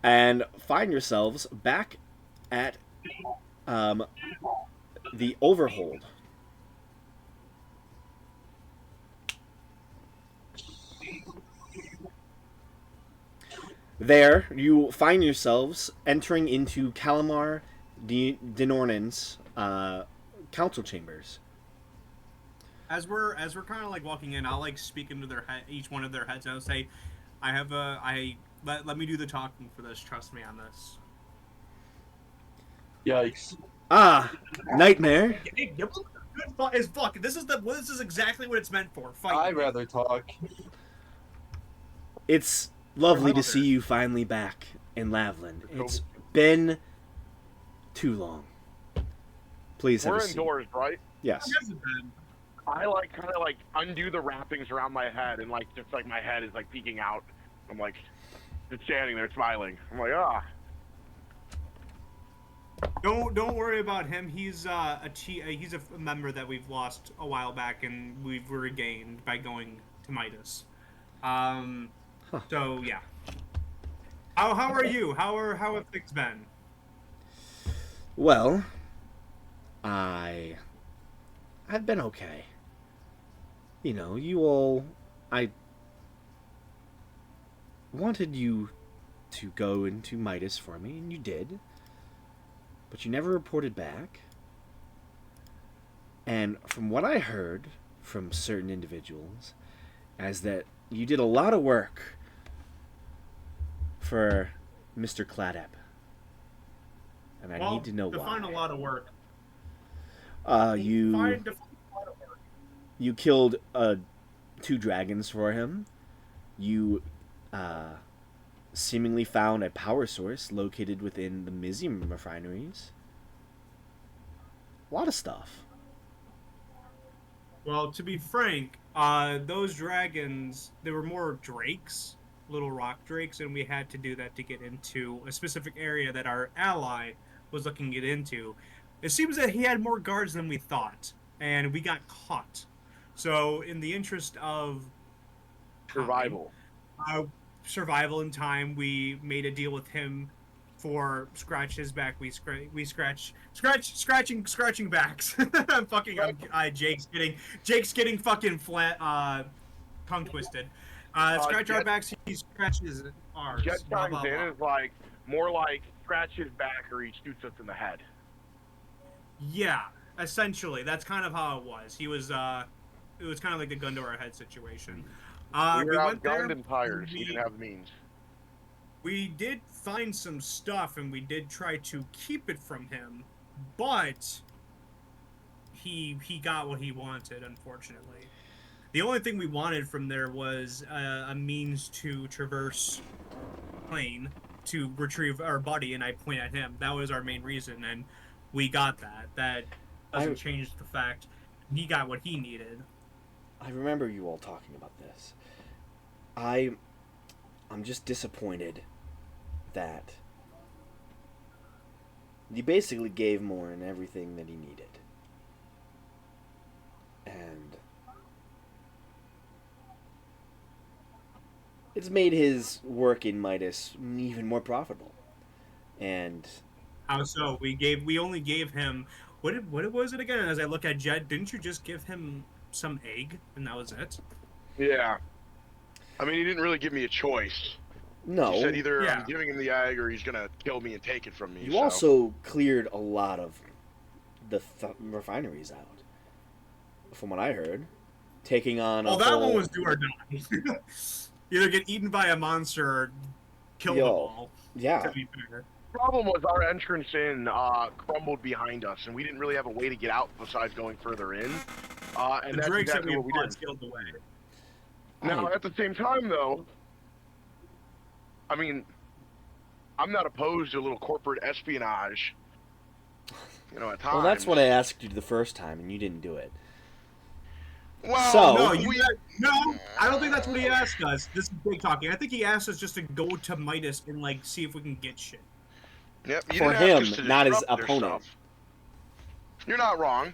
and find yourselves back at um, the Overhold. There, you find yourselves entering into Calamar Denornan's council chambers. As we're kind of like walking in, I'll like speak into their head, each one of their heads, and I'll say, "I have a I let me do the talking for this. Trust me on this." Yikes. Ah, Nightmare. Hey, give them good as fuck. This is exactly what it's meant for. Fight I'd me. rather talk. It's lovely to see you finally back in Lavland. It's been too long. Please have a We're seat. indoors, right? Yes. I like kind of like undo the wrappings around my head and like just like my head is like peeking out. I'm like just standing there smiling. I'm like, ah. Don't worry about him. He's he's a member that we've lost a while back, and we've regained by going to Midas. Um, so yeah. How are you? How have things been? Well, I I've been okay. You know, you all I wanted you to go into Midas for me, and you did. But you never reported back. And from what I heard from certain individuals, as that you did a lot of work for Mr. Cladep. And I need to know define why. a lot of work. You Define a lot of work. you killed two dragons for him. You uh, seemingly found a power source located within the Mizium refineries. A lot of stuff. Well, to be frank, those dragons, they were more drakes, little rock drakes, and we had to do that to get into a specific area that our ally was looking to get into. It seems that he had more guards than we thought, and we got caught. So, in the interest of time, Survival. uh, survival and time, we made a deal with him for scratch his back. We scratching backs. Jake's getting fucking flat tongue twisted. Scratch our Jet, backs. He scratches Jet ours. Blah chimes blah in blah. is like more like scratch his back or he shoots us in the head. Yeah, essentially, that's kind of how it was. He was it was kind of like the gun to our head situation. We were We went there. outgunned and tired. And He didn't have the means. we did find some stuff, and we did try to keep it from him, but he got what he wanted. Unfortunately, the only thing we wanted from there was a means to traverse plane to retrieve our buddy, and I point at him. That was our main reason, and we got that. That doesn't I change the fact he got what he needed. I remember you all talking about this. I I'm just disappointed that you basically gave Morin everything that he needed. And it's made his work in Midas even more profitable. And How so? We only gave him what was it again? As I look at Jed, didn't you just give him some egg and that was it? Yeah. I mean, he didn't really give me a choice. He no, said either I'm Yeah. giving him the egg or he's gonna kill me and take it from me. you So also cleared a lot of the refineries out, from what I heard, taking on a Well, that one whole was do or die. Either get eaten by a monster or kill them yo, all. To yeah. be fair. the problem was our entrance in crumbled behind us, and we didn't really have a way to get out besides going further in. And The that's drakes that exactly we what we fought did. sealed the way. Now, I at the same time, though, I mean, I'm not opposed to a little corporate espionage. At well, that's times. what I asked you the first time, and you didn't do it. Well, So No, no. I don't think that's what he asked us. This is big talking. I think he asked us just to go to Midas and like see if we can get shit. yep, you for didn't ask us him, to not his disrupt their opponent. stuff. You're not wrong,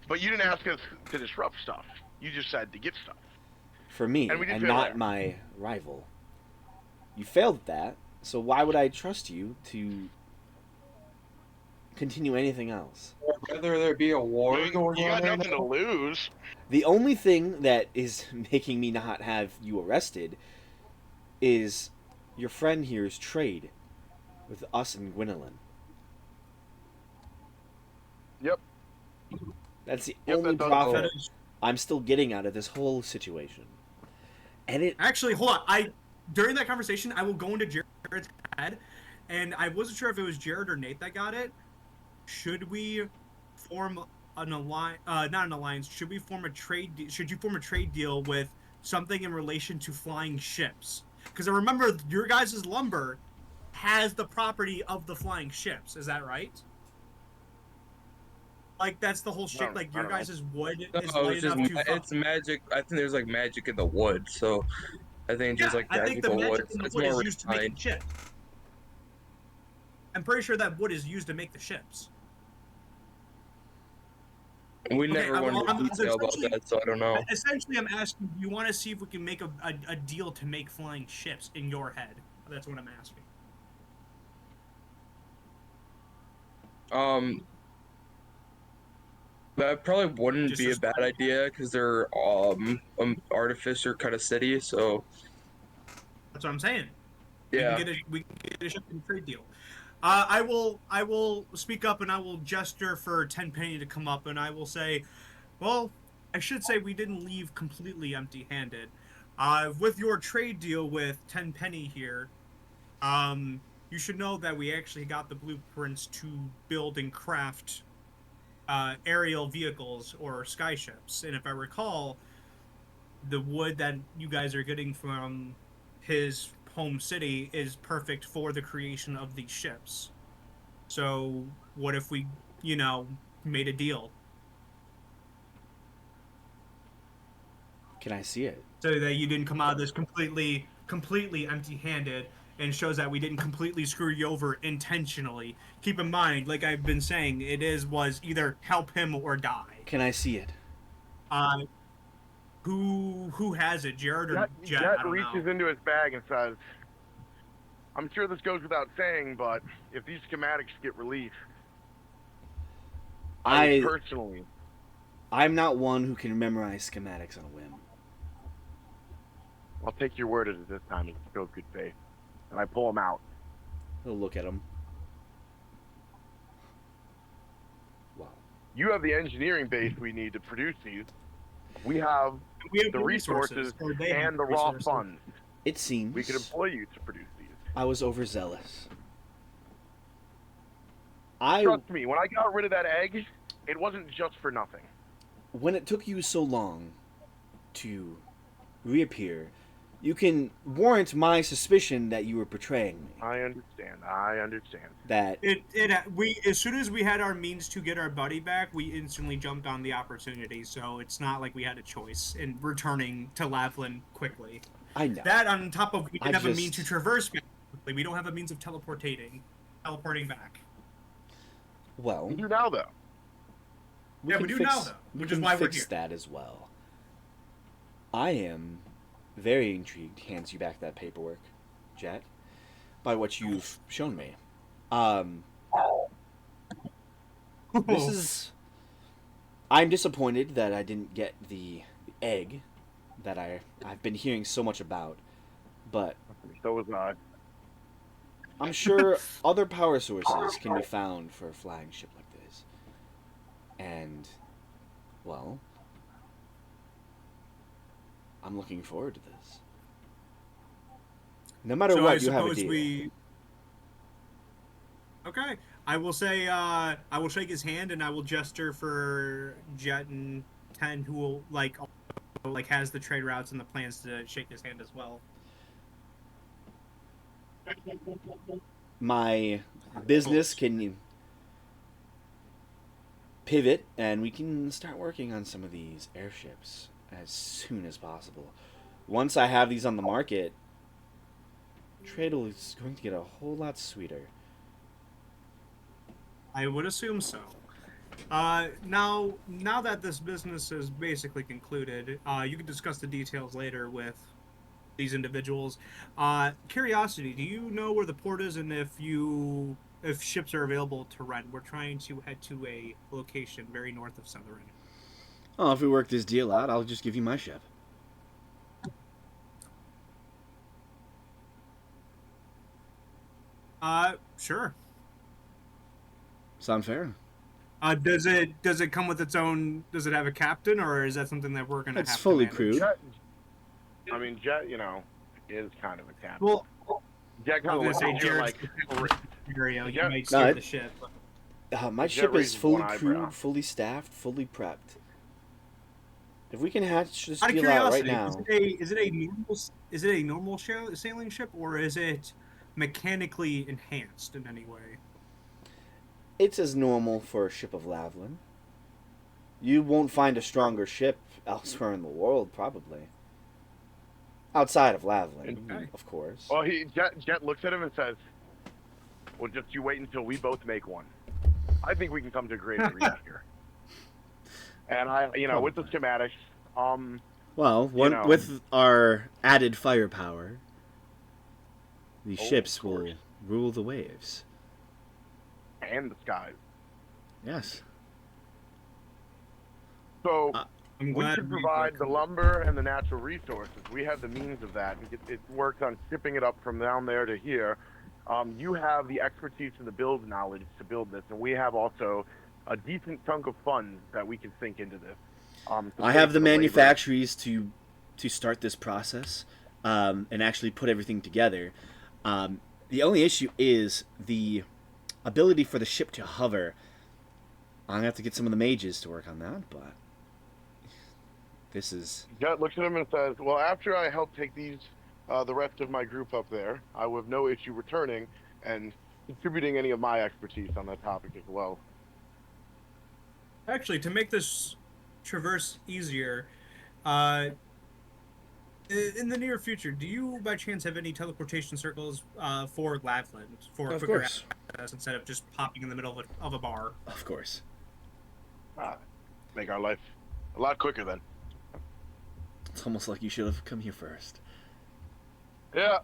but you didn't ask us to disrupt stuff. You just said to get stuff, For me, and we did and fail not there. my rival. You failed at that, So why would I trust you to continue anything else? I'd rather there be a war You going on got right nothing to now. lose. The only thing that is making me not have you arrested is your friend here's trade with us and Gwendolyn. Yep. That's the Yep, only that does- profit That is- I'm still getting out of this whole situation. And it Actually, hold on. During that conversation, I will go into Jared's head, and I wasn't sure if it was Jared or Nate that got it. Should we form an alliance? Not an alliance. Should we form a trade? Should you form a trade deal with something in relation to flying ships? Because I remember your guys' lumber has the property of the flying ships. Is that right? Like that's the whole shit. No, Like I your don't know. guys' wood No, is light it's just enough to. it's magic. I think there's like magic in the wood, so I think just like I think the magical wood. magic in the It's wood more is used to make refined. ships. I'm pretty sure that wood is used to make the ships. We Okay, never went I'm into detail about essentially- that, so I don't know. Essentially, I'm asking, do you want to see if we can make a deal to make flying ships in your head? That's what I'm asking. That probably wouldn't Just be a as- bad idea because they're artificer kind of city, so That's what I'm saying. yeah. We can get a shipping trade deal. I will speak up and I will gesture for Tenpenny to come up and I will say, well, I should say we didn't leave completely empty-handed. With your trade deal with Tenpenny here, you should know that we actually got the blueprints to build and craft aerial vehicles or skyships. And if I recall, the wood that you guys are getting from his home city is perfect for the creation of these ships. So what if we, made a deal can I see it? so that you didn't come out of this completely empty-handed, and shows that we didn't completely screw you over intentionally. Keep in mind, like I've been saying, was either help him or die. Can I see it? Who has it, Jared or Jet? I Jet don't reaches know. into his bag and says, I'm sure this goes without saying, but if these schematics get released, I personally, I'm not one who can memorize schematics on a whim. I'll take your word at it this time and show good faith. And I pull them out. He'll look at him. Wow. You have the engineering base we need to produce these. We have We have the resources or they have and the raw resources. funds. It seems We could employ you to produce these. I was overzealous. I Trust me, when I got rid of that egg, it wasn't just for nothing. when it took you so long to reappear, you can warrant my suspicion that you were betraying me. I understand. That We as soon as we had our means to get our buddy back, we instantly jumped on the opportunity. So it's not like we had a choice in returning to Laughlin quickly. I know. That on top of we didn't I have a means to just- traverse quickly. We don't have a means of teleporting back. Well, We do now, though. Yeah, we can do now, fix- though, we which is can why we're fix here. that as well. I am very intrigued. Hands you back that paperwork, Jet, by what you've shown me. This is. I'm disappointed that I didn't get the egg that I've been hearing so much about, but So was I. I'm sure other power sources can be found for a flying ship like this. And, well, I'm looking forward to this. No matter So what, I you have a suppose deal. we. Okay, I will say I will shake his hand and I will gesture for Jet and Ten, who will like has the trade routes and the plans to shake his hand as well. My business can pivot, and we can start working on some of these airships as soon as possible. Once I have these on the market, trade is going to get a whole lot sweeter. I would assume so. Now that this business is basically concluded, you can discuss the details later with these individuals. Curiosity, do you know where the port is and if ships are available to rent? We're trying to head to a location very north of Southern. Oh, if we work this deal out, I'll just give you my ship. Sure. Sound fair? Does it come with its own? Does it have a captain, or is that something that we're gonna It's have fully to manage? crewed. Jet, I mean, Jet, is kind of a captain. Well, Jet I kind of was gonna looks say at you Jared's like, area. You Yeah. might No, steer it- the ship. My Jet ship is raises fully one crewed, eyebrow. fully staffed, fully prepped. If we can hatch this Out of deal out right curiosity, now, is it a normal sailing ship, or is it mechanically enhanced in any way? it's as normal for a ship of Lavlin. You won't find a stronger ship elsewhere in the world, probably. Outside of Lavlin, Okay. of course. well, Jet looks at him and says, "Well, just you wait until we both make one. I think we can come to a great agreement here." And with the schematics, Well, know. with our added firepower, the Oh, ships of will course. rule the waves. and the skies. Yes. So I'm we glad should provide the lumber and the natural resources. We have the means of that, and it works on shipping it up from down there to here. You have the expertise and the build knowledge to build this, and we have also a decent chunk of funds that we can sink into this. To I pay have for the labor. manufactories to start this process and actually put everything together. The only issue is the ability for the ship to hover. I'm gonna have to get some of the mages to work on that, but this is Jet looks at him and says, "Well, after I help take the rest of my group up there, I will have no issue returning and contributing any of my expertise on that topic as well." Actually, to make this traverse easier, uh, in the near future, do you by chance have any teleportation circles for Lavland for of quicker course, access instead of just popping in the middle of a bar? of course. Make our life a lot quicker then. It's almost like you should have come here first. Yeah,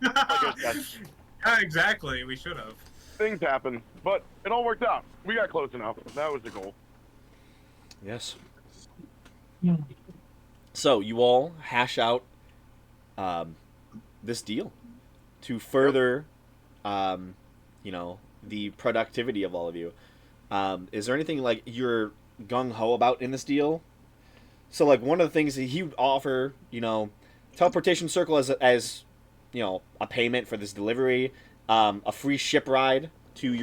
Yeah, exactly. We should have. things happen, but it all worked out. We got close enough. That was the goal. Yes. So you all hash out this deal to further, the productivity of all of you. Is there anything like you're gung ho about in this deal? So like one of the things that he would offer, teleportation circle as a payment for this delivery, a free ship ride to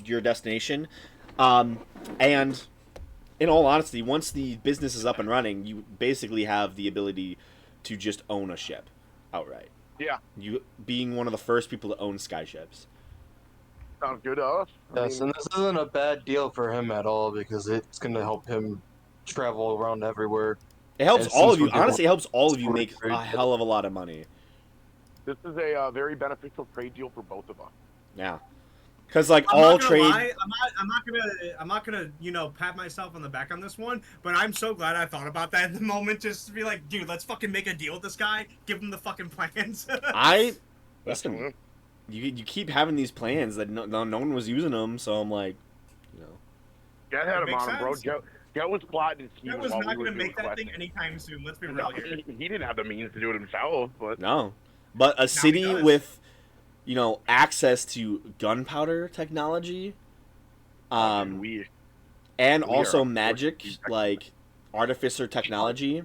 your destination, and in all honesty, once the business is up and running, you basically have the ability to just own a ship outright. Yeah, You being one of the first people to own sky-ships. sounds good to us. I Yes, mean, and this isn't a bad deal for him at all because it's going to help him travel around everywhere. It helps And all since of you. we're doing Honestly, it helps all of you sort of make trade a hell of a lot of money. this is a very beneficial trade deal for both of us. Yeah, because like I'm all not gonna trade. lie, I'm not gonna pat myself on the back on this one, but I'm so glad I thought about that in the moment, just to be like, dude, let's fucking make a deal with this guy, give him the fucking plans. I listen. Definitely. You keep having these plans that no one was using them, so I'm like, Jet had It him makes on him, bro. sense. Jet was plotting and That scheming was while not we were gonna doing make that thing questing. anytime soon. Let's be real No, here. he didn't have the means to do it himself, but no. But a he city does. with, access to gunpowder technology, we and we also are magic, unfortunately like artificer technology.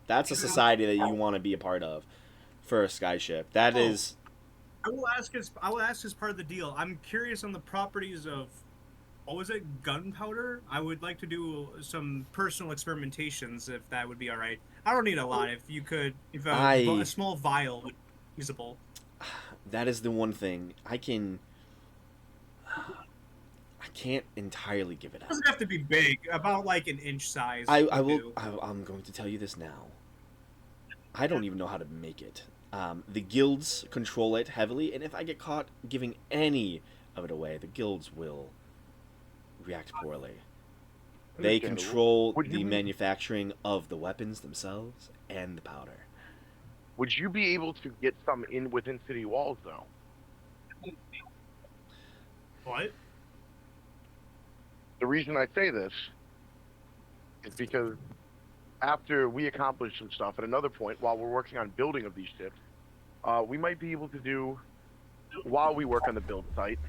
That's a society that you want to be a part of for a skyship. That Oh. is, I will ask as part of the deal. I'm curious on the properties of, what was it, gunpowder? I would like to do some personal experimentations, if that would be all right. I don't need a lot. If you could, if a small vial would be usable. that is the one thing I can't entirely give it It up. doesn't have to be big. About like an inch size. I would will. do. I'm going to tell you this now. I don't even know how to make it. The guilds control it heavily, and if I get caught giving any of it away, the guilds will react poorly. They Understandable. control Would the you- manufacturing of the weapons themselves and the powder. Would you be able to get some in within city walls, though? What? The reason I say this is because after we accomplish some stuff at another point, while we're working on building of these ships, we might be able to do, while we work on the build site,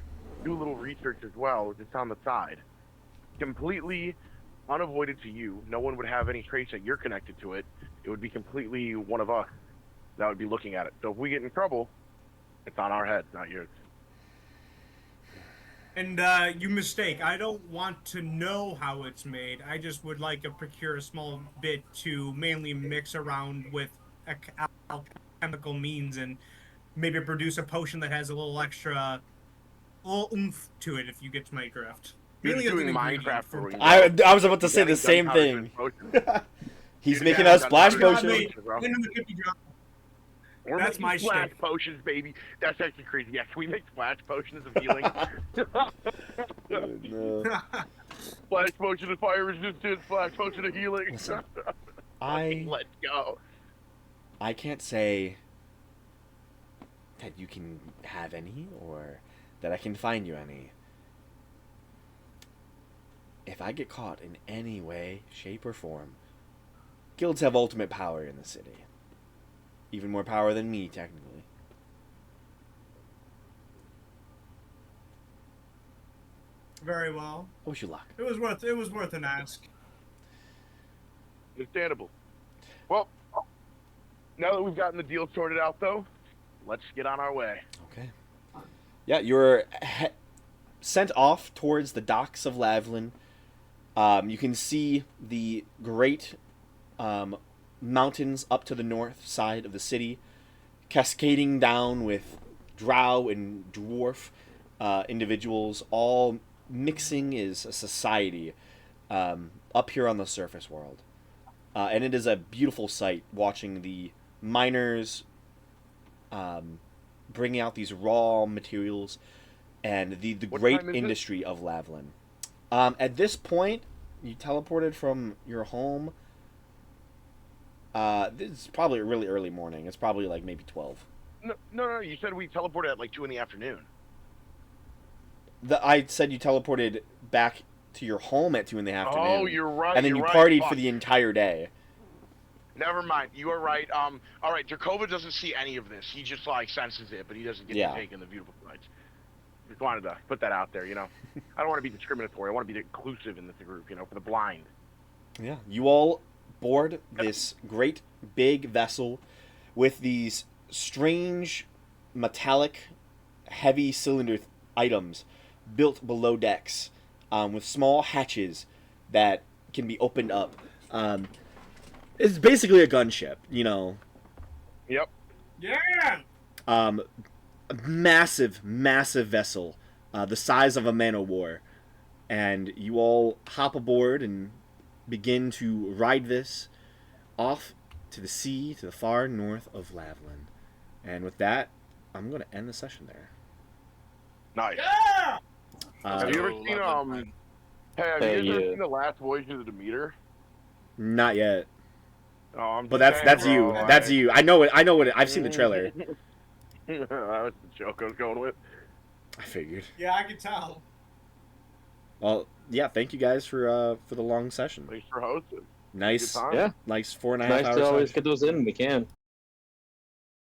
do a little research as well, just on the side. Completely unavoided to you. No one would have any trace that you're connected to it. It would be completely one of us that would be looking at it. So if we get in trouble, it's on our heads, not yours. And you mistake. I don't want to know how it's made. I just would like to procure a small bit to mainly mix around with alchemical means and maybe produce a potion that has a little extra, oomph to it. If you get to my drift. You're Mainly as doing an ingredient Minecraft for- brewing. I was about to say Having the same gunpowder thing. potion. He's Dude, making yeah, a splash gunpowder potion. potion. bro. Into the cookie jar. We're That's making my splash shtick. potions, baby. That's actually crazy. Yeah, can we make splash potions of healing? No. Splash potion of fire resistance, splash potion of healing. Listen, Let's go. I can't say that you can have any or that I can find you any. If I get caught in any way, shape, or form, guilds have ultimate power in the city. Even more power than me, technically. Very well. I wish you luck. It was worth an ask. Understandable. Well, now that we've gotten the deal sorted out, though, let's get on our way. Okay. Yeah, you're sent off towards the docks of Lavlin. You can see the great mountains up to the north side of the city, cascading down with drow and dwarf individuals, all mixing as a society up here on the surface world. And it is a beautiful sight watching the miners bringing out these raw materials and the What great time is it? industry of Lavlin. At this point, you teleported from your home. This is probably a really early morning. It's probably like maybe 12. No. You said we teleported at like 2 in the afternoon. I said you teleported back to your home at 2 in the afternoon. Oh, you're right. And then you you're partied right. for the entire day. Never mind. You are right. All right. Jakova doesn't see any of this. He just like senses it, but he doesn't get Yeah. to take in the beautiful sights. Just wanted to put that out there. You know, I don't want to be discriminatory. I want to be inclusive in this group. You know, for the blind. Yeah, you all board this great big vessel with these strange metallic heavy cylinder items built below decks with small hatches that can be opened up. It's basically a gunship, you know. Yep. Yeah. A massive vessel, the size of a man o' war. And you all hop aboard and begin to ride this off to the sea to the far north of Lavlin. And with that, I'm going to end the session there. Nice. Yeah. Have you ever So, seen Lavlin, Hey, have Hey, you ever yeah. seen the last voyage of the Demeter? Not yet. Oh, I'm But just that's saying, you. bro, That's you. I know it. I've seen the trailer. that was the joke I was going with. I figured. Yeah, I can tell. Well, yeah, thank you guys for the long session. Thanks for hosting. Nice. Good time. Yeah. Nice 4.5 Nice hours. to always get those in when we can.